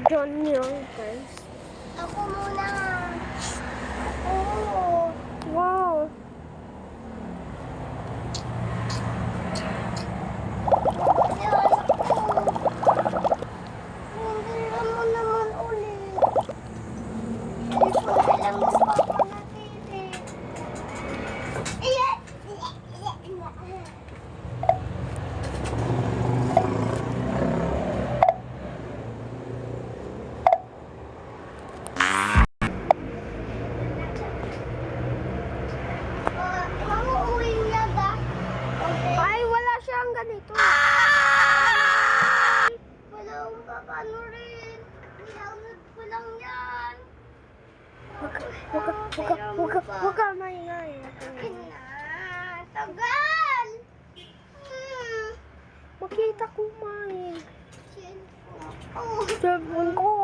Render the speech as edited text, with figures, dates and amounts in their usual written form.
John yung guys. Ako muna. Oo. Wow. Hindi mo naman ulit. Hindi ko na lang magpapanatili. Mamuuwi niya ba? Ay, wala siyang ganito. Wala akong papanurin. Download ko lang yan. Huwag ka maingay. Akin na. Tagal. Makita ko, May. Cellphone ko. Cellphone ko.